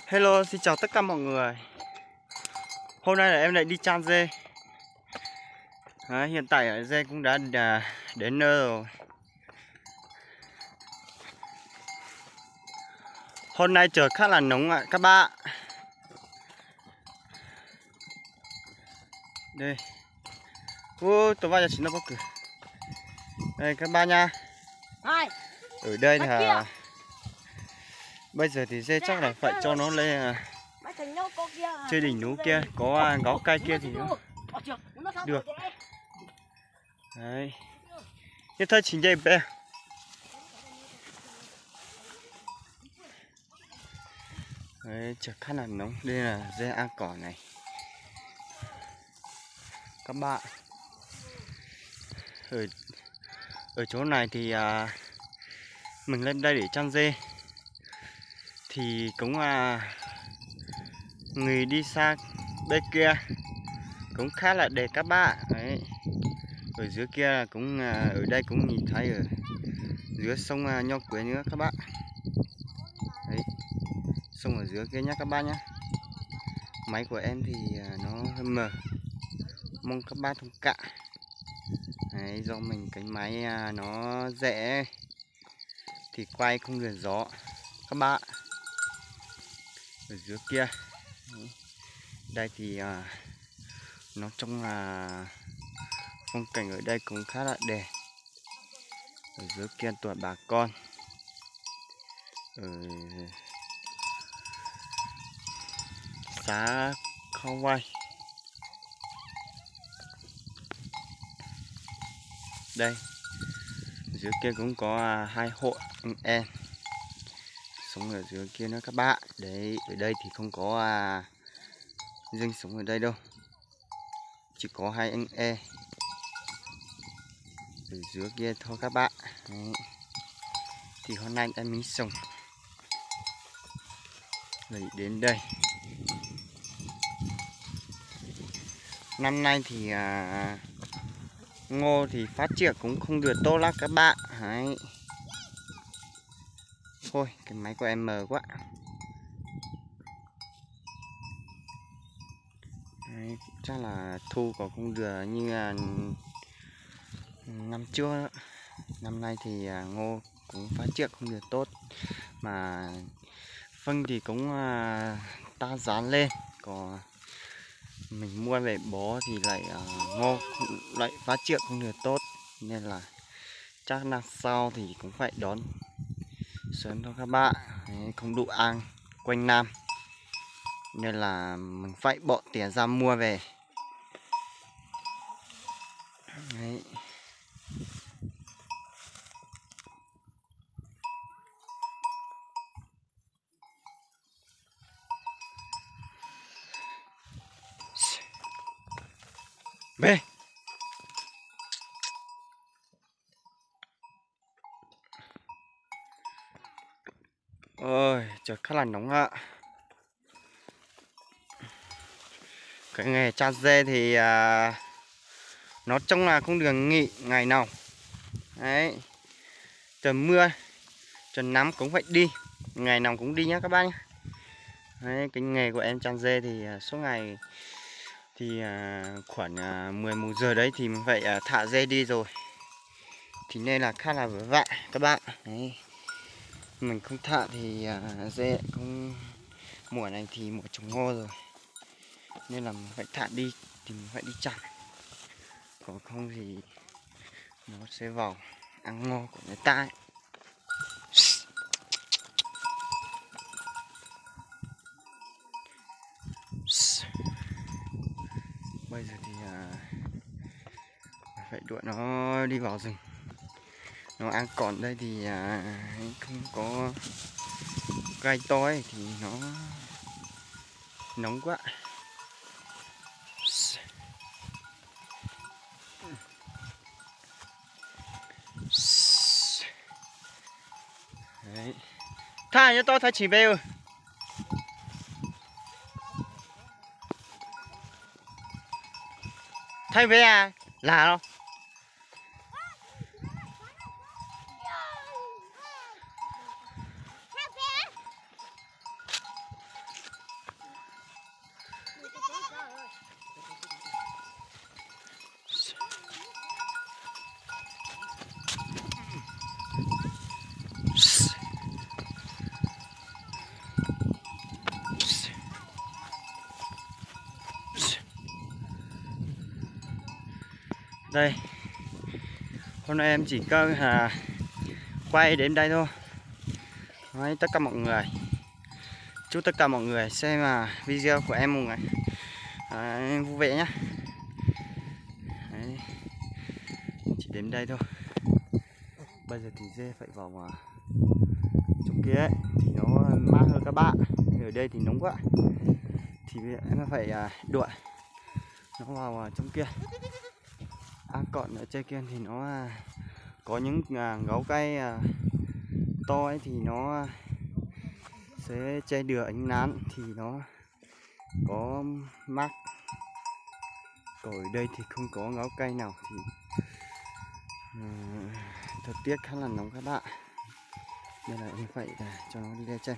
Hello, xin chào tất cả mọi người. Hôm nay là em lại đi chăn dê. Hiện tại dê cũng đã đến nơi rồi. Hôm nay trời khá là nóng ạ các bạn. Đây. Tôi vào chính là bác cử. Đây các bạn nha. Ở đây là bây giờ thì dê chắc là phải cho nó lên chơi đỉnh núi kia, có gáo cây kia thì nó được. Đấy. Như thôi chính đây bé. Đấy, trời khá là nóng. Đây là dê ăn cỏ này. Các bạn. Ở chỗ này thì mình lên đây để chăn dê. Thì cũng người đi xa bên kia cũng khá là đẹp các bạn. Đấy. Ở dưới kia cũng ở đây cũng nhìn thấy ở dưới sông Nho Quế nữa các bạn. Đấy. Sông ở dưới kia nhá các bạn nhá. Máy của em thì nó hơi mờ, mong các bạn thông cảm. Đấy, do mình cái máy nó rẻ thì quay không được gió các bạn. Ở dưới kia đây thì nó trông là phong cảnh ở đây cũng khá là đẹp. Ở dưới kia tuổi bà con ở xã Khao Quay. Đây dưới kia cũng có hai hộ anh em sống ở dưới kia nữa các bạn. Đấy, ở đây thì không có dân sống ở đây đâu, chỉ có hai anh em ở dưới kia thôi các bạn. Đấy. Thì hôm nay em mình sống rồi đến đây. Năm nay thì ngô thì phát triển cũng không được tốt lắm các bạn. Đấy. Thôi cái máy của em mờ quá. Đấy, chắc là thu còn không được như năm trước nữa. Năm nay thì ngô cũng phát triển không được tốt, mà phân thì cũng ta dán lên, còn mình mua về bó thì lại ngô lại phát triển không được tốt, nên là chắc là sau thì cũng phải đón sớm thôi các bạn. Đấy, không đủ ăn quanh năm nên là mình phải bỏ tiền ra mua về. Đấy. Về. Ôi trời khá là nóng ạ. Cái nghề chăn dê thì nó trông là không được nghỉ ngày nào. Đấy. Trời mưa, trời nắng cũng phải đi, ngày nào cũng đi nhá các bác nhé. Đấy, cái nghề của em chăn dê thì suốt ngày thì khoảng 11 giờ đấy thì mình phải thả dê đi rồi, thì nên là khá là vất vả các bạn. Đấy. Mình không thả thì dê không, mùa này thì mùa trồng ngô rồi nên là mình phải thả đi thì mình phải đi chăn, còn không thì nó sẽ vào ăn ngô của người ta ấy. Bây giờ thì phải đuổi nó đi vào rừng, nó ăn cỏ. Đây thì không có gai to ấy, thì nó nóng quá. Đấy. Thả cho tôi thấy chỉ về rồi. Thay về à? Là đâu? Đây, hôm nay em chỉ có quay đến đây thôi. Đấy, tất cả mọi người, chúc tất cả mọi người xem video của em một ngày vui vẻ nhá. Đấy, chỉ đến đây thôi. Bây giờ thì dê phải vào chỗ kia ấy, thì nó mát hơn các bạn. Ở đây thì nóng quá, thì em phải đuổi nó vào trong kia. Còn ở trên kia thì nó có những gấu cây to ấy, thì nó sẽ che được ánh nắng thì nó có mát. Còn ở đây thì không có gấu cây nào thì thời tiết khá là nóng các bạn, nên là em phải cho nó đi lên trên.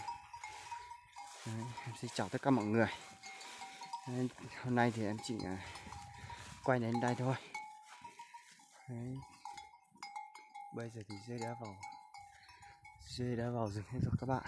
Đấy, em xin chào tất cả mọi người. Đấy, hôm nay thì em chỉ quay đến đây thôi. Đấy, bây giờ thì dê đã vào rừng hết rồi các bạn.